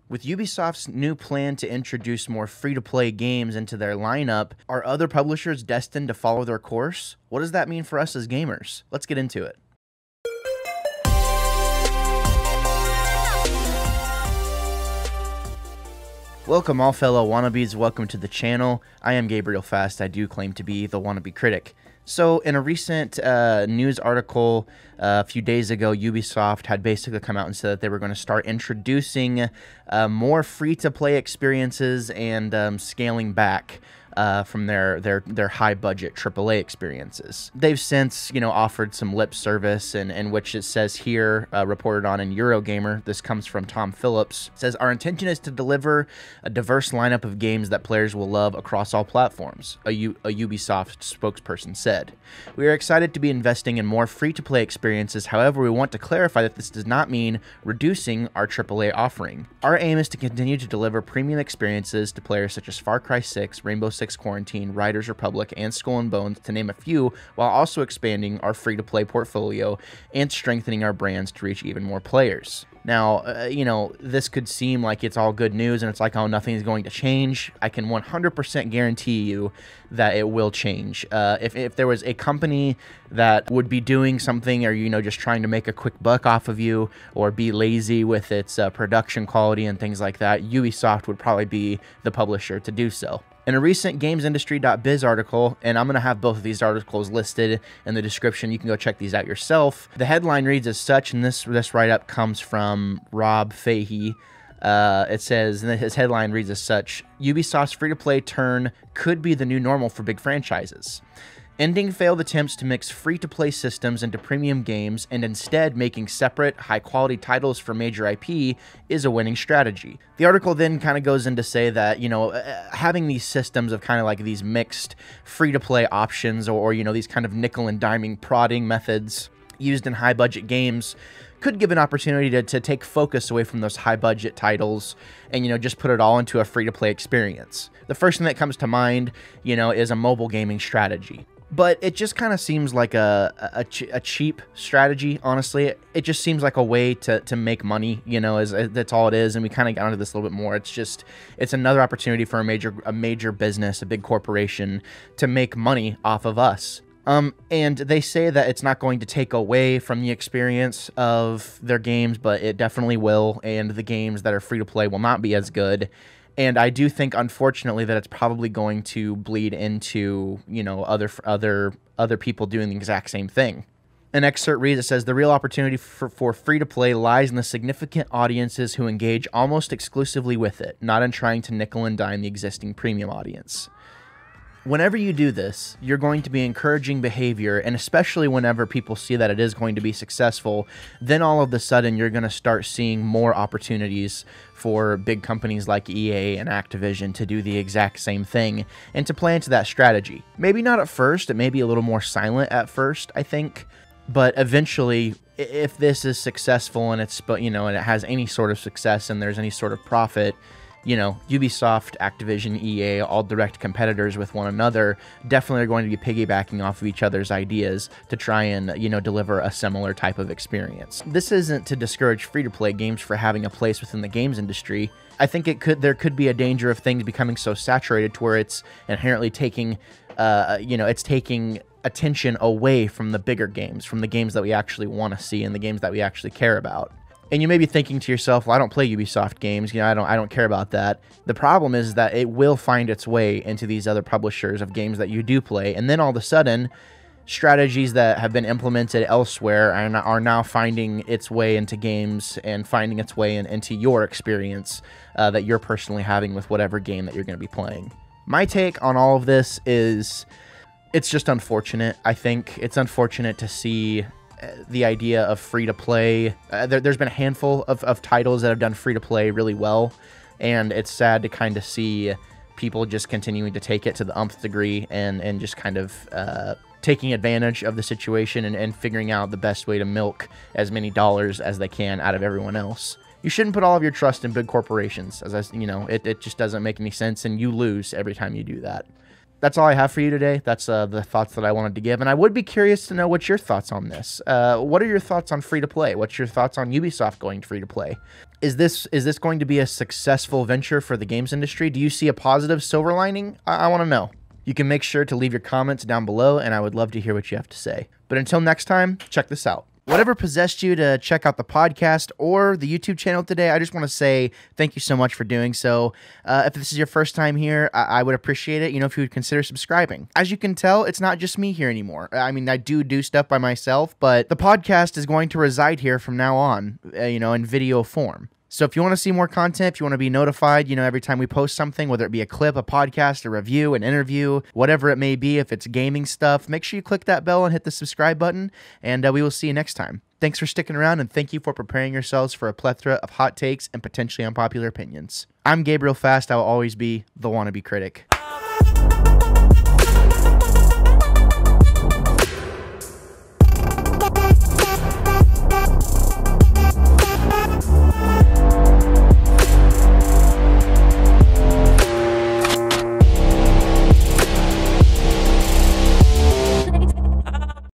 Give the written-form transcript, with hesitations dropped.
With Ubisoft's new plan to introduce more free-to-play games into their lineup, are other publishers destined to follow their course? What does that mean for us as gamers? Let's get into it. Welcome all fellow wannabes, welcome to the channel. I am Gabriel Fast, I do claim to be the Wannabe Critic. So in a recent news article a few days ago, Ubisoft had basically come out and said that they were going to start introducing more free-to-play experiences and scaling back from their high-budget AAA experiences. They've since, offered some lip service, in which it says here, reported on in Eurogamer, this comes from Tom Phillips, says, "Our intention is to deliver a diverse lineup of games that players will love across all platforms," a Ubisoft spokesperson said. "We are excited to be investing in more free-to-play experiences, however, we want to clarify that this does not mean reducing our AAA offering. Our aim is to continue to deliver premium experiences to players such as Far Cry 6, Rainbow Six Quarantine, Riders Republic, and Skull and Bones, to name a few, while also expanding our free-to-play portfolio and strengthening our brands to reach even more players." Now, this could seem like it's all good news and it's like, oh, nothing is going to change. I can 100% guarantee you that it will change. If there was a company that would be doing something or, just trying to make a quick buck off of you or be lazy with its production quality and things like that, Ubisoft would probably be the publisher to do so. In a recent GamesIndustry.biz article, and I'm going to have both of these articles listed in the description, you can go check these out yourself. The headline reads as such, and this write-up comes from Rob Fahey. It says, and his headline reads as such, "Ubisoft's free-to-play turn could be the new normal for big franchises. Ending failed attempts to mix free-to-play systems into premium games and instead making separate, high-quality titles for major IP is a winning strategy." The article then kind of goes in to say that, having these systems of kind of like these mixed free-to-play options or these kind of nickel and diming prodding methods used in high-budget games could give an opportunity to take focus away from those high-budget titles and, just put it all into a free-to-play experience. The first thing that comes to mind, is a mobile gaming strategy. But it just kind of seems like a cheap strategy, honestly. It just seems like a way to make money, that's all it is. And we kind of got into this a little bit more. It's another opportunity for a major business, a big corporation, to make money off of us. And they say that it's not going to take away from the experience of their games, but it definitely will. And the games that are free to play will not be as good. And I do think, unfortunately, that it's probably going to bleed into, other people doing the exact same thing. An excerpt reads, it says, "The real opportunity for free-to-play lies in the significant audiences who engage almost exclusively with it, not in trying to nickel and dime the existing premium audience. Whenever you do this, you're going to be encouraging behavior, and especially whenever people see that it is going to be successful, then all of a sudden you're going to start seeing more opportunities for big companies like EA and Activision to do the exact same thing and to play into that strategy. Maybe not at first, it may be a little more silent at first, I think, but eventually, if this is successful and and it has any sort of success and there's any sort of profit, Ubisoft, Activision, EA, all direct competitors with one another, definitely are going to be piggybacking off of each other's ideas to try and, deliver a similar type of experience. This isn't to discourage free-to-play games for having a place within the games industry. I think there could be a danger of things becoming so saturated to where it's inherently taking, it's taking attention away from the bigger games, from the games that we actually want to see and the games that we actually care about. And you may be thinking to yourself, well, I don't play Ubisoft games, I don't care about that. The problem is that it will find its way into these other publishers of games that you do play, and then all of a sudden, strategies that have been implemented elsewhere are now finding its way into games and finding its way into your experience that you're personally having with whatever game that you're going to be playing. My take on all of this is, it's just unfortunate. I think it's unfortunate to see the idea of free-to-play. There's been a handful of titles that have done free-to-play really well, and it's sad to kind of see people just continuing to take it to the nth degree and just kind of taking advantage of the situation and figuring out the best way to milk as many dollars as they can out of everyone else. You shouldn't put all of your trust in big corporations, it just doesn't make any sense, and you lose every time you do that. That's all I have for you today. That's the thoughts that I wanted to give. And I would be curious to know what's your thoughts on this. What are your thoughts on free-to-play? What's your thoughts on Ubisoft going free-to-play? Is this going to be a successful venture for the games industry? Do you see a positive silver lining? I want to know. You can make sure to leave your comments down below, and I would love to hear what you have to say. But until next time, check this out. Whatever possessed you to check out the podcast or the YouTube channel today, I just want to say thank you so much for doing so. If this is your first time here, I would appreciate it, if you would consider subscribing. As you can tell, it's not just me here anymore. I mean, I do stuff by myself, but the podcast is going to reside here from now on, in video form. So if you want to see more content, if you want to be notified, every time we post something, whether it be a clip, a podcast, a review, an interview, whatever it may be, if it's gaming stuff, make sure you click that bell and hit the subscribe button, and we will see you next time. Thanks for sticking around, and thank you for preparing yourselves for a plethora of hot takes and potentially unpopular opinions. I'm Gabriel Fast. I will always be the Wannabe Critic.